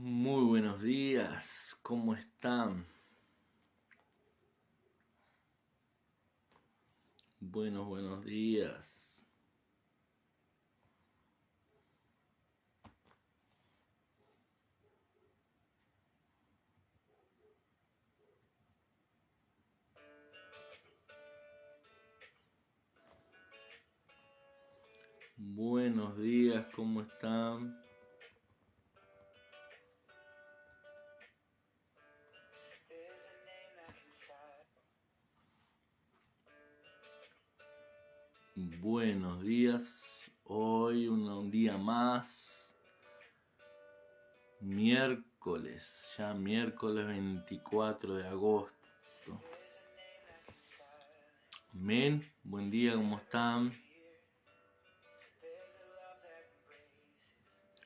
Muy buenos días, ¿cómo están? Buenos días. Buenos días, ¿cómo están? Buenos días, hoy un día más, miércoles, ya miércoles 24 de agosto. Amén, buen día, ¿cómo están?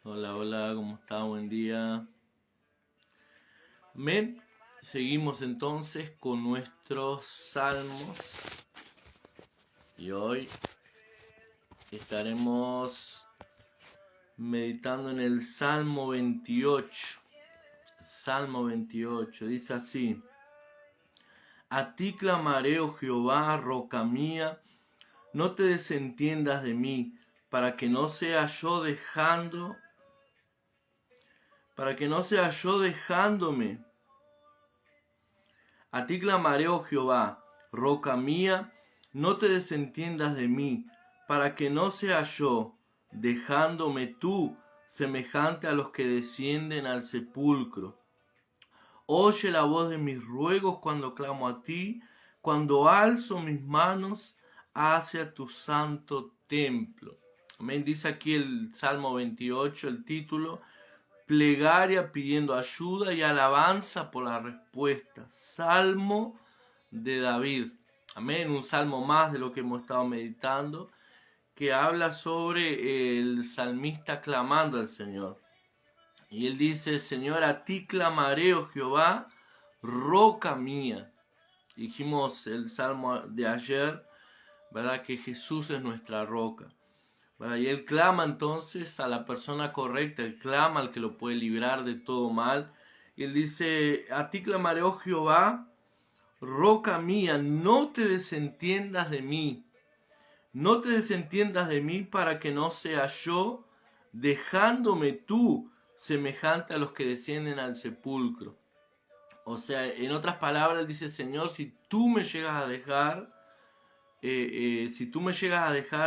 Hola, ¿cómo está? Buen día. Amén, seguimos entonces con nuestros salmos y hoy estaremos meditando en el Salmo 28. Salmo 28 dice así: A ti clamaré, oh Jehová, roca mía, no te desentiendas de mí, para que no sea yo dejándome. A ti clamaré, oh Jehová, roca mía, no te desentiendas de mí, para que no sea yo dejándome tú, semejante a los que descienden al sepulcro. Oye la voz de mis ruegos cuando clamo a ti, cuando alzo mis manos hacia tu santo templo. Amén. Dice aquí el Salmo 28, el título: plegaria pidiendo ayuda y alabanza por la respuesta. Salmo de David. Amén. Un salmo más de lo que hemos estado meditando, que habla sobre el salmista clamando al Señor. Y él dice: Señor, a ti clamaré, oh Jehová, roca mía. Dijimos el salmo de ayer, ¿verdad?, que Jesús es nuestra roca, ¿verdad? Y él clama entonces a la persona correcta, él clama al que lo puede librar de todo mal. Y él dice: a ti clamaré, oh Jehová, roca mía, no te desentiendas de mí. No te desentiendas de mí, para que no sea yo dejándome tú, semejante a los que descienden al sepulcro. O sea, en otras palabras, dice: Señor, si tú me llegas a dejar,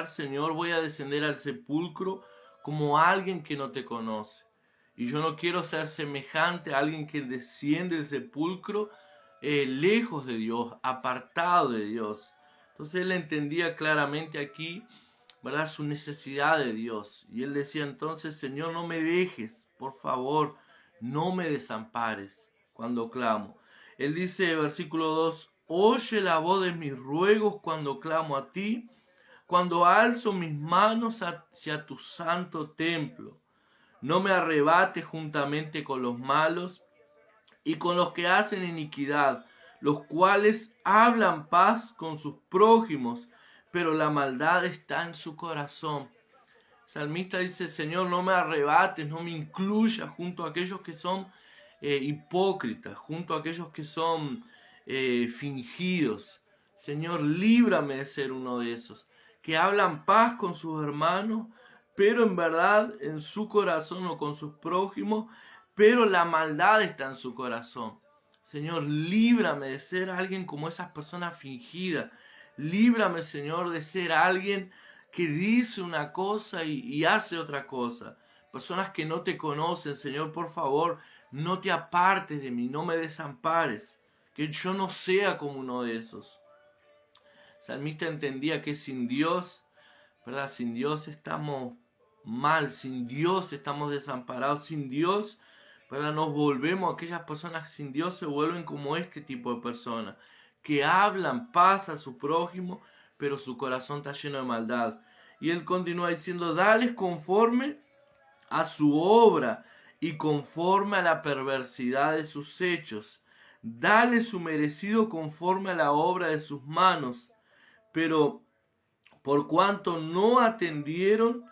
Señor, voy a descender al sepulcro como alguien que no te conoce. Y yo no quiero ser semejante a alguien que desciende del sepulcro lejos de Dios, apartado de Dios. Entonces él entendía claramente aquí, ¿verdad?, su necesidad de Dios. Y él decía entonces: Señor, no me dejes, por favor, no me desampares cuando clamo. Él dice, versículo 2, oye la voz de mis ruegos cuando clamo a ti, cuando alzo mis manos hacia tu santo templo. No me arrebates juntamente con los malos y con los que hacen iniquidad, los cuales hablan paz con sus prójimos, pero la maldad está en su corazón. El salmista dice: Señor, no me arrebates, no me incluyas junto a aquellos que son hipócritas, junto a aquellos que son fingidos. Señor, líbrame de ser uno de esos, que hablan paz con sus hermanos, pero en verdad en su corazón, o con sus prójimos, pero la maldad está en su corazón. Señor, líbrame de ser alguien como esas personas fingidas. Líbrame, Señor, de ser alguien que dice una cosa y hace otra cosa. Personas que no te conocen, Señor, por favor, no te apartes de mí, no me desampares, que yo no sea como uno de esos. El salmista entendía que sin Dios, ¿verdad?, sin Dios estamos mal, sin Dios estamos desamparados, sin Dios, ¿verdad?, nos volvemos, aquellas personas sin Dios se vuelven como este tipo de personas, que hablan paz a su prójimo, pero su corazón está lleno de maldad. Y él continúa diciendo: dales conforme a su obra y conforme a la perversidad de sus hechos. Dale su merecido conforme a la obra de sus manos. Pero por cuanto no atendieron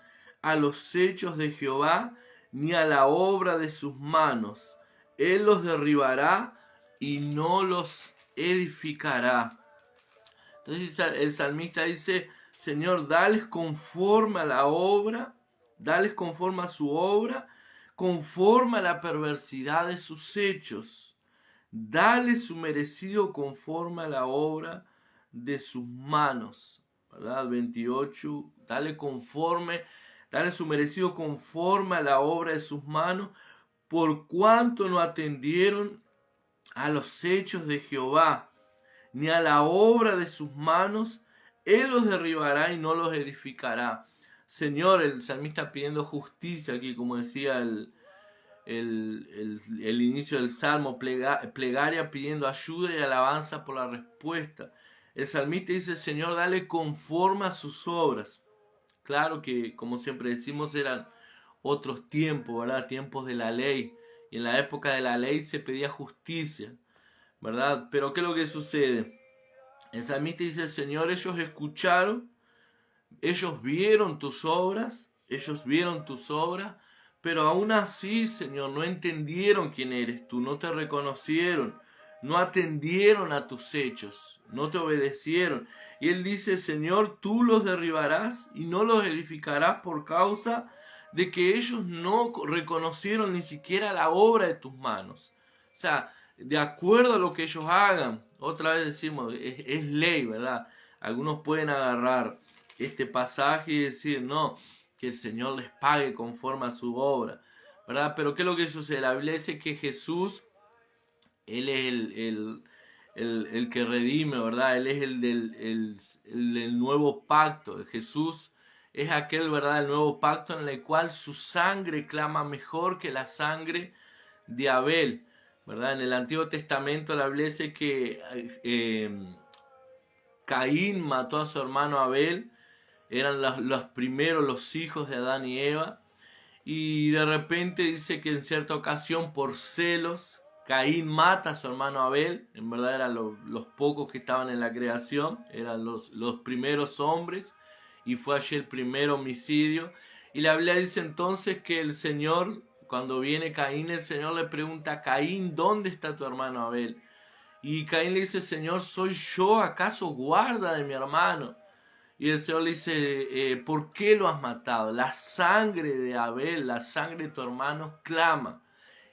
a los hechos de Jehová, ni a la obra de sus manos. Él los derribará y no los edificará. Entonces el salmista dice, Señor, dales conforme a la obra, dales conforme a su obra, conforme a la perversidad de sus hechos. Dale su merecido conforme a la obra de sus manos. ¿Verdad? 28. Dale su merecido conforme a la obra de sus manos, por cuanto no atendieron a los hechos de Jehová, ni a la obra de sus manos. Él los derribará y no los edificará. Señor, el salmista pidiendo justicia aquí, como decía el inicio del salmo, plegaria pidiendo ayuda y alabanza por la respuesta. El salmista dice, Señor, dale conforme a sus obras. Claro que, como siempre decimos, eran otros tiempos, ¿verdad? Tiempos de la ley. Y en la época de la ley se pedía justicia, ¿verdad? Pero ¿qué es lo que sucede? El salmista dice, Señor, ellos escucharon, ellos vieron tus obras, pero aún así, Señor, no entendieron quién eres tú, no te reconocieron, no atendieron a tus hechos, no te obedecieron. Y él dice, Señor, tú los derribarás y no los edificarás por causa de que ellos no reconocieron ni siquiera la obra de tus manos. O sea, de acuerdo a lo que ellos hagan, otra vez decimos, es ley, ¿verdad? Algunos pueden agarrar este pasaje y decir, no, que el Señor les pague conforme a su obra, ¿verdad? Pero ¿qué es lo que sucede? La Biblia dice que Jesús, Él es el que redime, ¿verdad? Él es el del nuevo pacto. Jesús es aquel, ¿verdad? El nuevo pacto en el cual su sangre clama mejor que la sangre de Abel, ¿verdad? En el Antiguo Testamento la Biblia dice que Caín mató a su hermano Abel, eran los primeros, los hijos de Adán y Eva, y de repente dice que en cierta ocasión por celos Caín mata a su hermano Abel. En verdad eran los pocos que estaban en la creación, eran los primeros hombres, y fue allí el primer homicidio. Y la Biblia dice entonces que el Señor, cuando viene Caín, el Señor le pregunta a Caín, ¿dónde está tu hermano Abel? Y Caín le dice, Señor, ¿soy yo acaso guarda de mi hermano? Y el Señor le dice, ¿por qué lo has matado? La sangre de Abel, la sangre de tu hermano clama.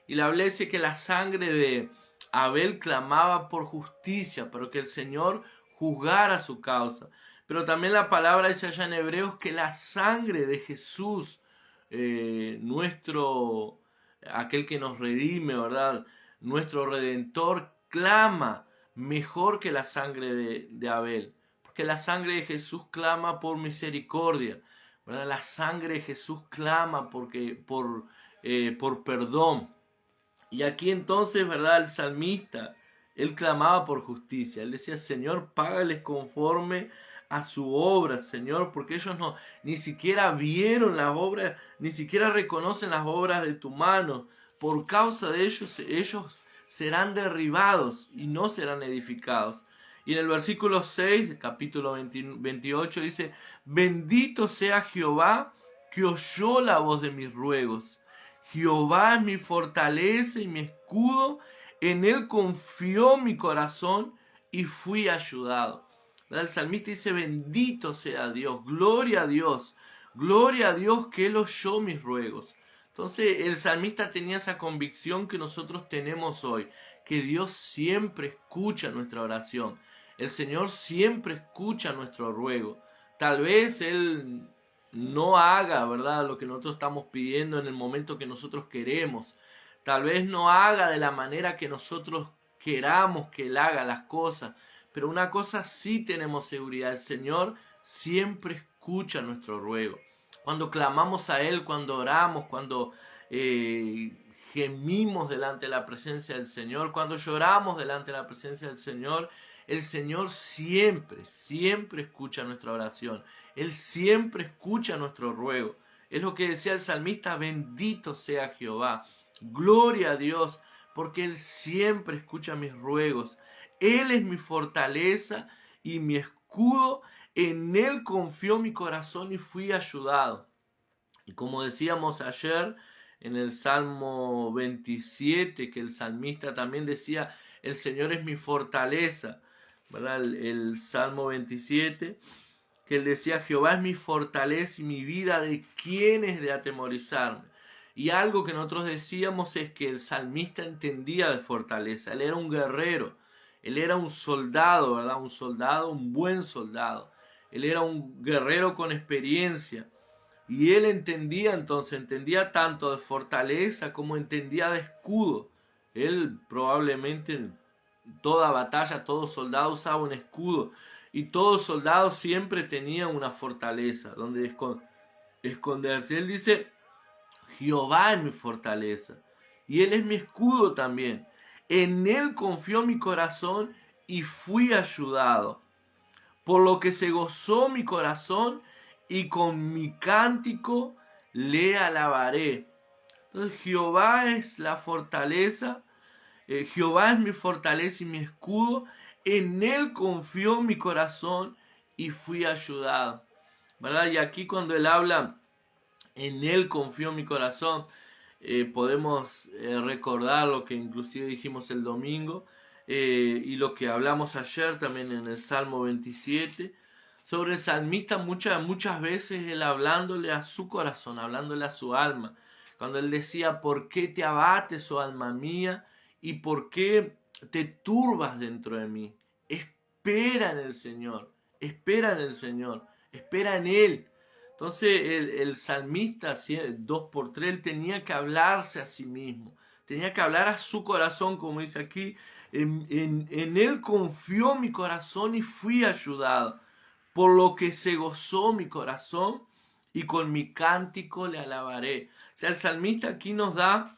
Y la Biblia dice que la sangre de Abel clamaba por justicia, pero que el Señor juzgara su causa. Pero también la palabra dice allá en Hebreos que la sangre de Jesús, aquel que nos redime, ¿verdad? Nuestro Redentor clama mejor que la sangre de Abel. Porque la sangre de Jesús clama por misericordia, ¿verdad? La sangre de Jesús clama por perdón. Y aquí entonces, ¿verdad? El salmista, él clamaba por justicia. Él decía, Señor, págales conforme a su obra, Señor, porque ellos ni siquiera vieron las obras, ni siquiera reconocen las obras de tu mano. Por causa de ellos serán derribados y no serán edificados. Y en el versículo 6, capítulo 28, dice, bendito sea Jehová que oyó la voz de mis ruegos. Jehová es mi fortaleza y mi escudo, en él confió mi corazón y fui ayudado. El salmista dice, bendito sea Dios, gloria a Dios que él oyó mis ruegos. Entonces el salmista tenía esa convicción que nosotros tenemos hoy, que Dios siempre escucha nuestra oración. El Señor siempre escucha nuestro ruego. Tal vez Él no haga, ¿verdad?, lo que nosotros estamos pidiendo en el momento que nosotros queremos. Tal vez no haga de la manera que nosotros queramos que Él haga las cosas. Pero una cosa sí tenemos seguridad, el Señor siempre escucha nuestro ruego. Cuando clamamos a Él, cuando oramos, cuando gemimos delante de la presencia del Señor, cuando lloramos delante de la presencia del Señor, el Señor siempre, siempre escucha nuestra oración. Él siempre escucha nuestro ruego. Es lo que decía el salmista, bendito sea Jehová. Gloria a Dios, porque Él siempre escucha mis ruegos. Él es mi fortaleza y mi escudo. En Él confió mi corazón y fui ayudado. Y como decíamos ayer, en el Salmo 27, que el salmista también decía, el Señor es mi fortaleza, ¿verdad? El Salmo 27, que él decía, Jehová es mi fortaleza y mi vida, ¿de quién es de atemorizarme? Y algo que nosotros decíamos es que el salmista entendía de fortaleza, él era un guerrero, él era un soldado, ¿verdad? Un soldado, un buen soldado, él era un guerrero con experiencia. Y él entendía entonces, entendía tanto de fortaleza como entendía de escudo. Él probablemente en toda batalla, todo soldado usaba un escudo. Y todo soldado siempre tenía una fortaleza donde esconderse. Él dice, Jehová es mi fortaleza. Y él es mi escudo también. En él confió mi corazón y fui ayudado. Por lo que se gozó mi corazón y con mi cántico le alabaré. Entonces Jehová es la fortaleza, Jehová es mi fortaleza y mi escudo, en él confió mi corazón y fui ayudado. ¿Verdad? Y aquí cuando él habla, en él confió mi corazón, podemos recordar lo que inclusive dijimos el domingo, y lo que hablamos ayer también en el Salmo 27, sobre el salmista muchas veces él hablándole a su corazón, hablándole a su alma, cuando él decía, ¿por qué te abates, oh alma mía? ¿Y por qué te turbas dentro de mí? Espera en el Señor, espera en el Señor, espera en Él. Entonces el salmista, 2 por 3, él tenía que hablarse a sí mismo, tenía que hablar a su corazón, como dice aquí, en él confió mi corazón y fui ayudado, por lo que se gozó mi corazón y con mi cántico le alabaré. O sea, el salmista aquí nos da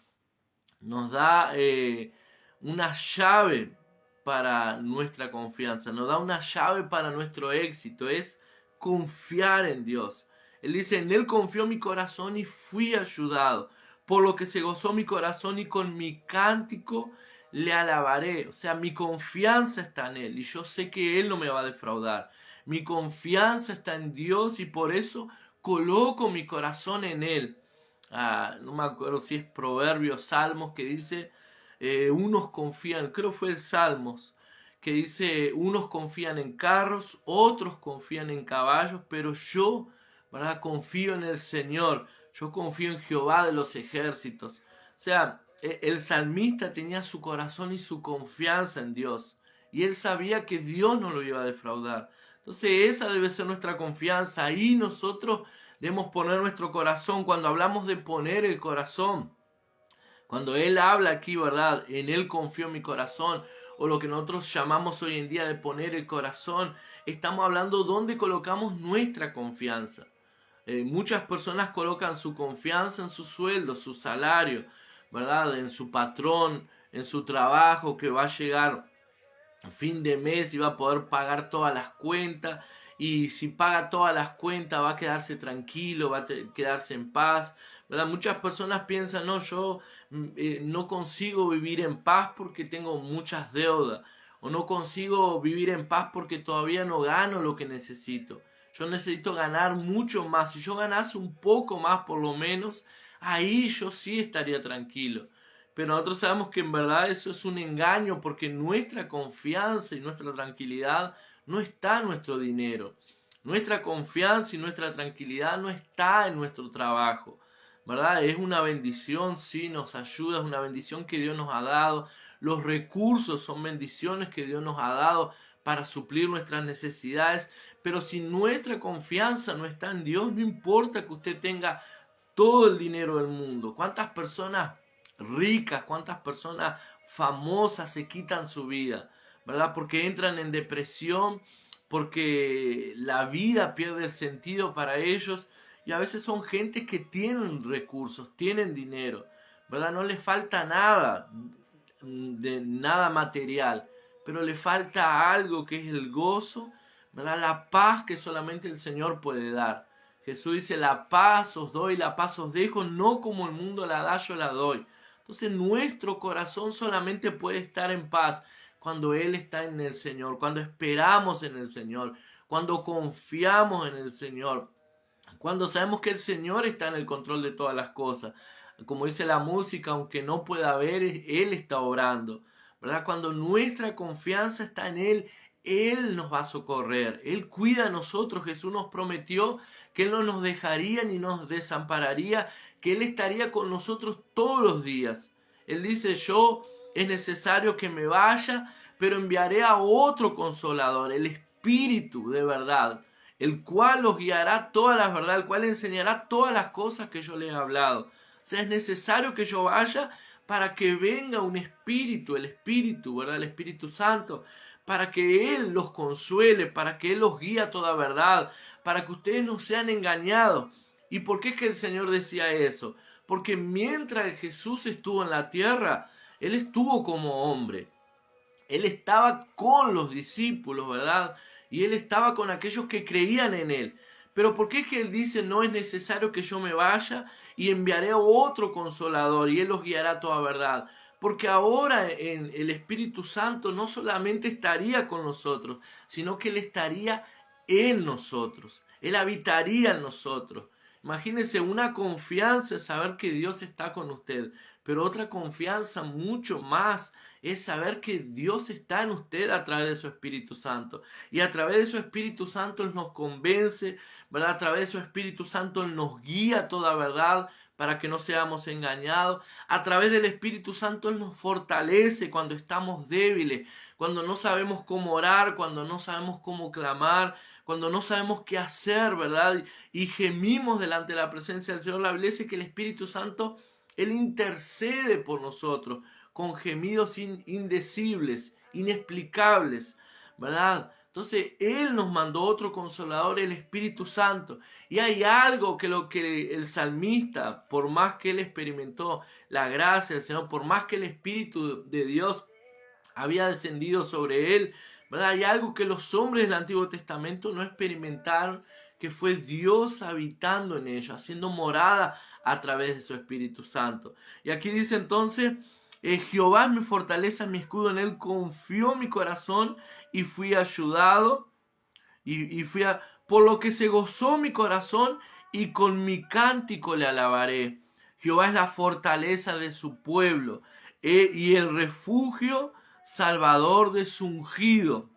una llave para nuestra confianza, nos da una llave para nuestro éxito, es confiar en Dios. Él dice, en él confió mi corazón y fui ayudado, por lo que se gozó mi corazón y con mi cántico le alabaré. O sea, mi confianza está en él y yo sé que él no me va a defraudar. Mi confianza está en Dios y por eso coloco mi corazón en él. No me acuerdo si es Proverbios, Salmos, que dice, unos confían, creo fue el Salmos, que dice, unos confían en carros, otros confían en caballos, pero yo, ¿verdad? Confío en el Señor, yo confío en Jehová de los ejércitos. O sea, el salmista tenía su corazón y su confianza en Dios, y él sabía que Dios no lo iba a defraudar. Entonces esa debe ser nuestra confianza, ahí nosotros debemos poner nuestro corazón. Cuando hablamos de poner el corazón, cuando él habla aquí, ¿verdad? En él confió mi corazón, o lo que nosotros llamamos hoy en día de poner el corazón, estamos hablando dónde colocamos nuestra confianza. Muchas personas colocan su confianza en su sueldo, su salario, ¿verdad? En su patrón, en su trabajo, que va a llegar a fin de mes y va a poder pagar todas las cuentas, y si paga todas las cuentas va a quedarse tranquilo, va a quedarse en paz, ¿verdad? Muchas personas piensan, no, yo no consigo vivir en paz porque tengo muchas deudas, o no consigo vivir en paz porque todavía no gano lo que necesito. Yo necesito ganar mucho más. Si yo ganase un poco más por lo menos, ahí yo sí estaría tranquilo. Pero nosotros sabemos que en verdad eso es un engaño, porque nuestra confianza y nuestra tranquilidad no está en nuestro dinero. Nuestra confianza y nuestra tranquilidad no está en nuestro trabajo, ¿verdad? Es una bendición, sí, nos ayuda, es una bendición que Dios nos ha dado. Los recursos son bendiciones que Dios nos ha dado para suplir nuestras necesidades. Pero si nuestra confianza no está en Dios, no importa que usted tenga todo el dinero del mundo. ¿Cuántas personas ricas, cuántas personas famosas se quitan su vida, ¿verdad? Porque entran en depresión, porque la vida pierde el sentido para ellos, y a veces son gente que tienen recursos, tienen dinero, ¿verdad? No les falta nada, de nada material, pero le falta algo que es el gozo, ¿verdad? La paz que solamente el Señor puede dar. Jesús dice, la paz os doy, la paz os dejo, no como el mundo la da, yo la doy. Entonces nuestro corazón solamente puede estar en paz cuando Él está en el Señor, cuando esperamos en el Señor, cuando confiamos en el Señor, cuando sabemos que el Señor está en el control de todas las cosas. como dice la música, aunque no pueda ver, Él está obrando, ¿verdad? Cuando nuestra confianza está en Él nos va a socorrer, Él cuida a nosotros. Jesús nos prometió que Él no nos dejaría ni nos desampararía, que Él estaría con nosotros todos los días. Él dice, es necesario que me vaya, pero enviaré a otro consolador, el Espíritu de verdad, el cual os guiará toda la verdad, el cual enseñará todas las cosas que yo les he hablado. O sea, es necesario que yo vaya para que venga un Espíritu, el Espíritu, ¿verdad? El Espíritu Santo, para que Él los consuele, para que Él los guíe a toda verdad, para que ustedes no sean engañados. ¿Y por qué es que el Señor decía eso? Porque mientras Jesús estuvo en la tierra, Él estuvo como hombre. Él estaba con los discípulos, ¿verdad? Y Él estaba con aquellos que creían en Él. Pero ¿por qué es que Él dice, no es necesario que yo me vaya y enviaré a otro consolador y Él los guiará a toda verdad? Porque ahora el Espíritu Santo no solamente estaría con nosotros, sino que Él estaría en nosotros. Él habitaría en nosotros. Imagínense una confianza, saber que Dios está con usted, pero otra confianza mucho más es saber que Dios está en usted a través de su Espíritu Santo. Y a través de su Espíritu Santo Él nos convence, ¿verdad? A través de su Espíritu Santo Él nos guía a toda verdad para que no seamos engañados. A través del Espíritu Santo Él nos fortalece cuando estamos débiles, cuando no sabemos cómo orar, cuando no sabemos cómo clamar, cuando no sabemos qué hacer, ¿verdad? Y gemimos delante de la presencia del Señor. La Biblia dice que el Espíritu Santo, Él intercede por nosotros con gemidos indecibles, inexplicables, ¿verdad? Entonces Él nos mandó otro consolador, el Espíritu Santo. Y hay algo que lo que el salmista, por más que él experimentó la gracia del Señor, por más que el Espíritu de Dios había descendido sobre él, ¿verdad? Hay algo que los hombres del Antiguo Testamento no experimentaron, que fue Dios habitando en ellos, haciendo morada a través de su Espíritu Santo. Y aquí dice entonces, Jehová es mi fortaleza, mi escudo, en él confió mi corazón y fui ayudado, por lo que se gozó mi corazón y con mi cántico le alabaré. Jehová es la fortaleza de su pueblo y el refugio salvador de su ungido.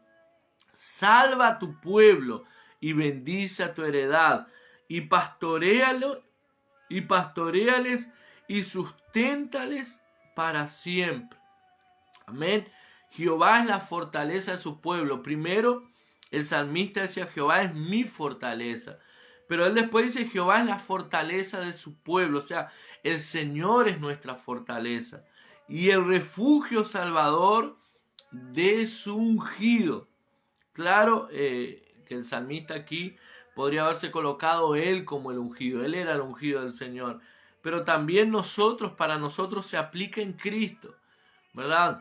Salva a tu pueblo y bendice a tu heredad y pastoréales y susténtales para siempre. Amén. Jehová es la fortaleza de su pueblo. Primero, el salmista decía, Jehová es mi fortaleza. Pero él después dice, Jehová es la fortaleza de su pueblo. O sea, el Señor es nuestra fortaleza. Y el refugio salvador de su ungido. Claro que el salmista aquí podría haberse colocado él como el ungido. Él era el ungido del Señor. Pero también para nosotros se aplica en Cristo, ¿verdad?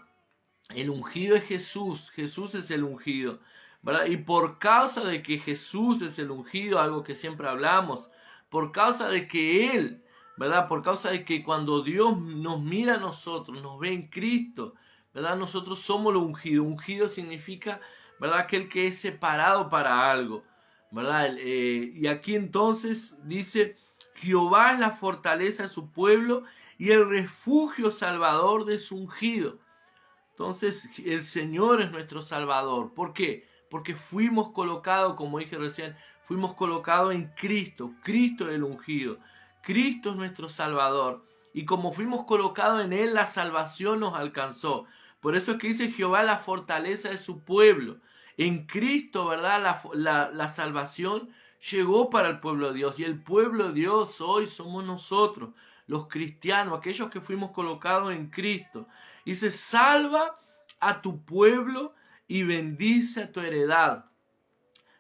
El ungido es Jesús. Jesús es el ungido, ¿verdad? Y por causa de que Jesús es el ungido, algo que siempre hablamos, por causa de que Él, ¿verdad? Por causa de que cuando Dios nos mira a nosotros, nos ve en Cristo, ¿verdad? Nosotros somos lo ungido. Ungido significa, ¿verdad? Aquel que es separado para algo, ¿verdad? Y aquí entonces dice, Jehová es la fortaleza de su pueblo y el refugio salvador de su ungido. Entonces el Señor es nuestro Salvador. ¿Por qué? Porque fuimos colocados, como dije recién, fuimos colocados en Cristo. Cristo es el ungido. Cristo es nuestro Salvador. Y como fuimos colocados en Él, la salvación nos alcanzó. Por eso es que dice Jehová la fortaleza de su pueblo. En Cristo, ¿verdad? La salvación llegó para el pueblo de Dios. Y el pueblo de Dios hoy somos nosotros, los cristianos, aquellos que fuimos colocados en Cristo. Dice, salva a tu pueblo y bendice a tu heredad.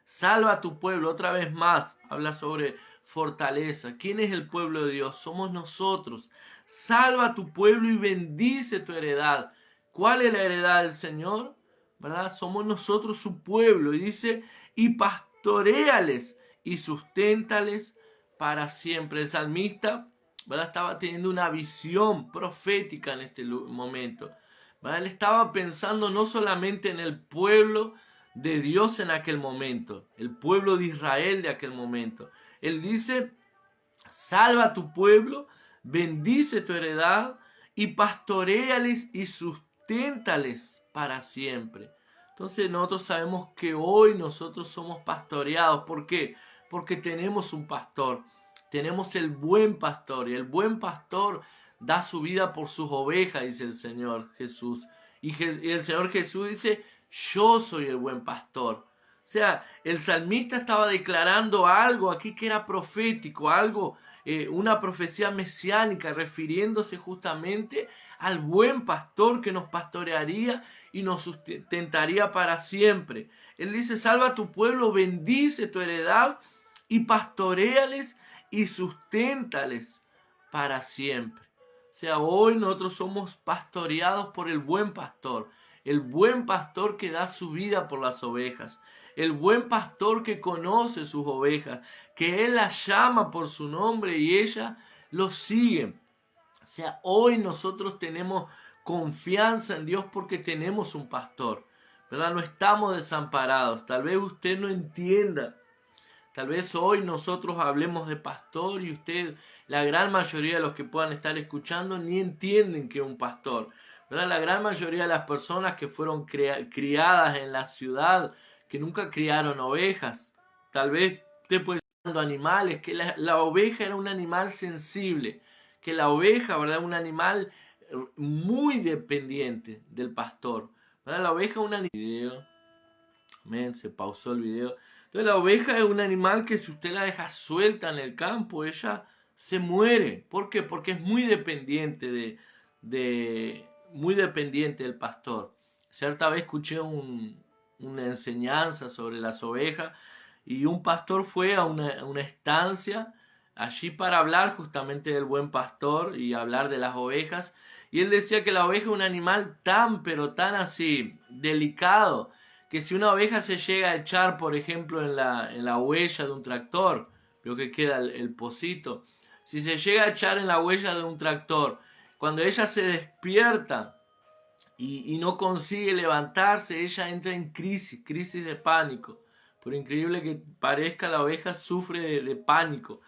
Salva a tu pueblo, otra vez más, habla sobre fortaleza. ¿Quién es el pueblo de Dios? Somos nosotros. Salva a tu pueblo y bendice tu heredad. ¿Cuál es la heredad del Señor? ¿Verdad? Somos nosotros su pueblo. Y dice, y pastoréales y susténtales para siempre. El salmista, ¿verdad? Estaba teniendo una visión profética en este momento, ¿verdad? Él estaba pensando no solamente en el pueblo de Dios en aquel momento, el pueblo de Israel de aquel momento. Él dice, salva a tu pueblo, bendice tu heredad y pastoréales y susténtales para siempre. Entonces nosotros sabemos que hoy nosotros somos pastoreados. ¿Por qué? Porque tenemos un pastor. Tenemos el buen pastor. Y el buen pastor da su vida por sus ovejas, dice el Señor Jesús. Y el Señor Jesús dice, yo soy el buen pastor. O sea, el salmista estaba declarando algo aquí que era profético, algo, una profecía mesiánica, refiriéndose justamente al buen pastor que nos pastorearía y nos sustentaría para siempre. Él dice, salva a tu pueblo, bendice tu heredad y pastoréales y susténtales para siempre. O sea, hoy nosotros somos pastoreados por el buen pastor que da su vida por las ovejas, el buen pastor que conoce sus ovejas, que Él las llama por su nombre y ellas los siguen. O sea, hoy nosotros tenemos confianza en Dios porque tenemos un pastor, ¿verdad? No estamos desamparados. Tal vez usted no entienda. Tal vez hoy nosotros hablemos de pastor y usted, la gran mayoría de los que puedan estar escuchando, ni entienden que es un pastor, ¿verdad? La gran mayoría de las personas que fueron criadas en la ciudad, que nunca criaron ovejas, tal vez usted puede estar hablando de animales, que la oveja era un animal sensible, que la oveja, ¿verdad? Un animal muy dependiente del pastor, ¿verdad? La oveja es un animal. Se pausó el video. Entonces la oveja es un animal que si usted la deja suelta en el campo, ella se muere. ¿Por qué? Porque es muy dependiente muy dependiente del pastor. Cierta vez escuché una enseñanza sobre las ovejas y un pastor fue a una estancia allí para hablar justamente del buen pastor y hablar de las ovejas. Y él decía que la oveja es un animal tan, pero tan así, delicado, que si una oveja se llega a echar, por ejemplo, en la huella de un tractor, veo que queda el pocito, si se llega a echar en la huella de un tractor, cuando ella se despierta y no consigue levantarse, ella entra en crisis de pánico. Por increíble que parezca, la oveja sufre de pánico.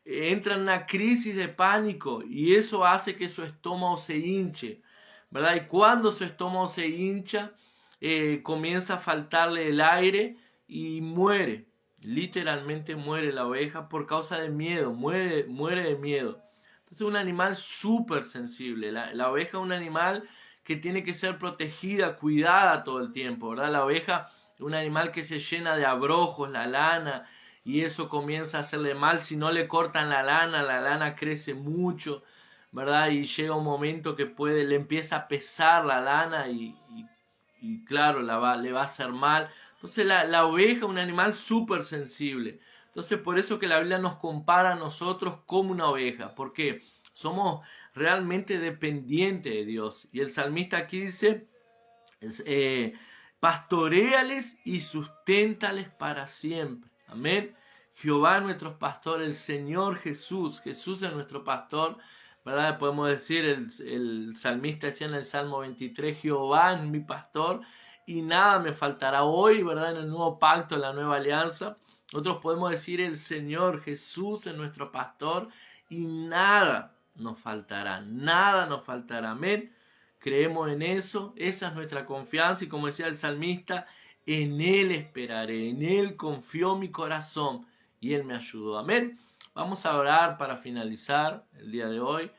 Entra en una crisis de pánico y eso hace que su estómago se hinche, ¿verdad? Y cuando su estómago se hincha, comienza a faltarle el aire y muere. Literalmente muere la oveja por causa de miedo, muere de miedo. Entonces es un animal súper sensible. La oveja es un animal que tiene que ser protegida, cuidada todo el tiempo, ¿verdad? La oveja es un animal que se llena de abrojos, la lana, y eso comienza a hacerle mal. Si no le cortan la lana crece mucho, ¿verdad? Y llega un momento que le empieza a pesar la lana y claro, le va a hacer mal. Entonces la oveja es un animal súper sensible. Entonces por eso que la Biblia nos compara a nosotros como una oveja, porque somos realmente dependientes de Dios. Y el salmista aquí dice, pastoréales y susténtales para siempre. Amén. Jehová nuestro pastor, el Señor Jesús es nuestro pastor, ¿verdad? Podemos decir, el salmista decía en el Salmo 23, Jehová es mi pastor y nada me faltará. Hoy, ¿verdad? En el nuevo pacto, en la nueva alianza, nosotros podemos decir, el Señor Jesús es nuestro pastor y nada nos faltará, nada nos faltará. Amén. Creemos en eso, esa es nuestra confianza y como decía el salmista, en Él esperaré, en Él confió mi corazón y Él me ayudó. Amén. Vamos a orar para finalizar el día de hoy.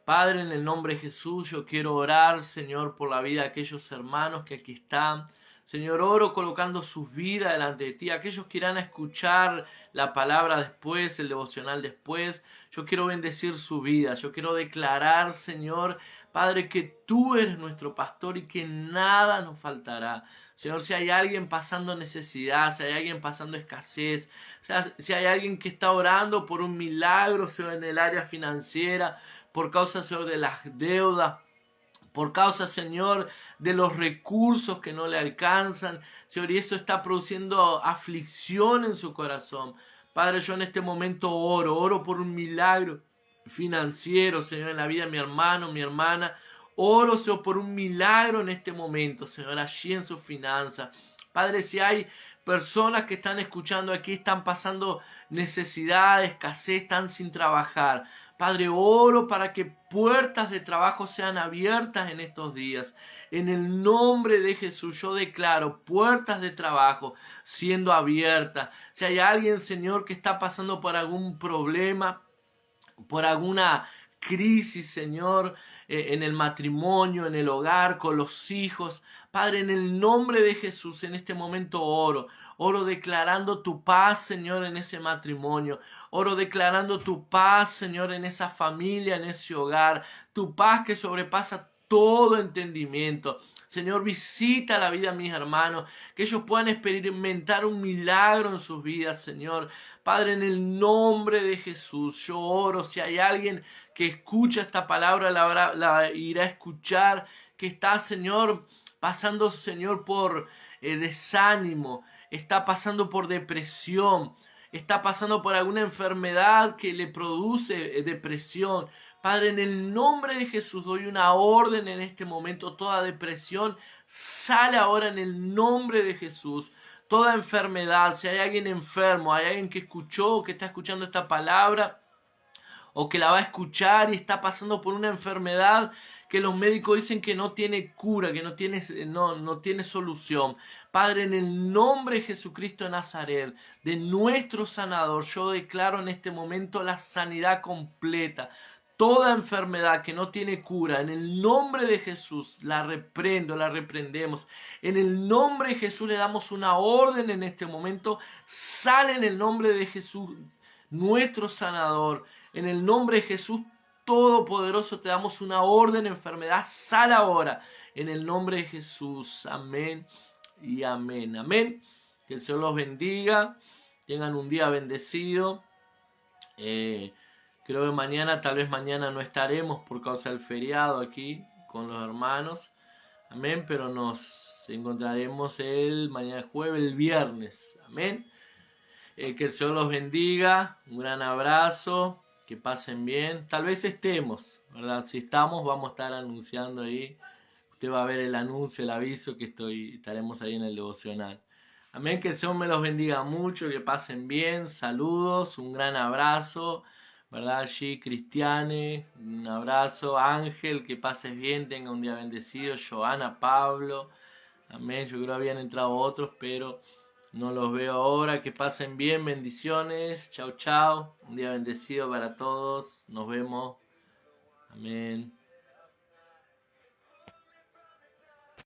Padre, en el nombre de Jesús, yo quiero orar, Señor, por la vida de aquellos hermanos que aquí están. Señor, oro colocando sus vidas delante de ti. Aquellos que irán a escuchar la palabra después, el devocional después. Yo quiero bendecir su vida. Yo quiero declarar, Señor, Padre, que tú eres nuestro pastor y que nada nos faltará. Señor, si hay alguien pasando necesidad, si hay alguien pasando escasez, si hay alguien que está orando por un milagro, Señor, en el área financiera, por causa, Señor, de las deudas, por causa, Señor, de los recursos que no le alcanzan, Señor, y eso está produciendo aflicción en su corazón. Padre, yo en este momento oro por un milagro financiero, Señor, en la vida de mi hermano, mi hermana. Oro, Señor, por un milagro en este momento, Señor, allí en sus finanzas. Padre, si hay personas que están escuchando aquí, están pasando necesidad, escasez, están sin trabajar. Padre, oro para que puertas de trabajo sean abiertas en estos días. En el nombre de Jesús yo declaro puertas de trabajo siendo abiertas. Si hay alguien, Señor, que está pasando por algún problema, por alguna crisis, Señor, en el matrimonio, en el hogar, con los hijos. Padre, en el nombre de Jesús, en este momento oro declarando tu paz, Señor, en ese matrimonio. Oro declarando tu paz, Señor, en esa familia, en ese hogar. Tu paz que sobrepasa todo entendimiento. Señor, visita la vida de mis hermanos, que ellos puedan experimentar un milagro en sus vidas, Señor. Padre, en el nombre de Jesús, yo oro. Si hay alguien que escucha esta palabra, la irá a escuchar, que está, Señor, pasando, Señor, por desánimo, está pasando por depresión, está pasando por alguna enfermedad que le produce depresión. Padre, en el nombre de Jesús doy una orden en este momento. Toda depresión sale ahora en el nombre de Jesús. Toda enfermedad, si hay alguien enfermo, hay alguien que escuchó o que está escuchando esta palabra o que la va a escuchar y está pasando por una enfermedad que los médicos dicen que no tiene cura, que no tiene solución. Padre, en el nombre de Jesucristo de Nazaret, de nuestro sanador, yo declaro en este momento la sanidad completa. Toda enfermedad que no tiene cura, en el nombre de Jesús, la reprendo, la reprendemos. En el nombre de Jesús le damos una orden en este momento. Sale en el nombre de Jesús, nuestro sanador. En el nombre de Jesús Todopoderoso te damos una orden, enfermedad, sal ahora. En el nombre de Jesús. Amén y amén. Amén. Que el Señor los bendiga. Tengan un día bendecido. Creo que mañana, tal vez mañana no estaremos por causa del feriado aquí con los hermanos. Amén, pero nos encontraremos mañana jueves, el viernes. Amén. Que el Señor los bendiga. Un gran abrazo. Que pasen bien. Tal vez estemos, ¿verdad? Si estamos, vamos a estar anunciando ahí. Usted va a ver el anuncio, el aviso que estaremos ahí en el devocional. Amén, que el Señor me los bendiga mucho, que pasen bien. Saludos, un gran abrazo. ¿Verdad? Allí, Cristiane, un abrazo. Ángel, que pases bien, tenga un día bendecido. Joana, Pablo, amén. Yo creo que habían entrado otros, pero no los veo ahora. Que pasen bien, bendiciones. Chao, chao. Un día bendecido para todos. Nos vemos. Amén.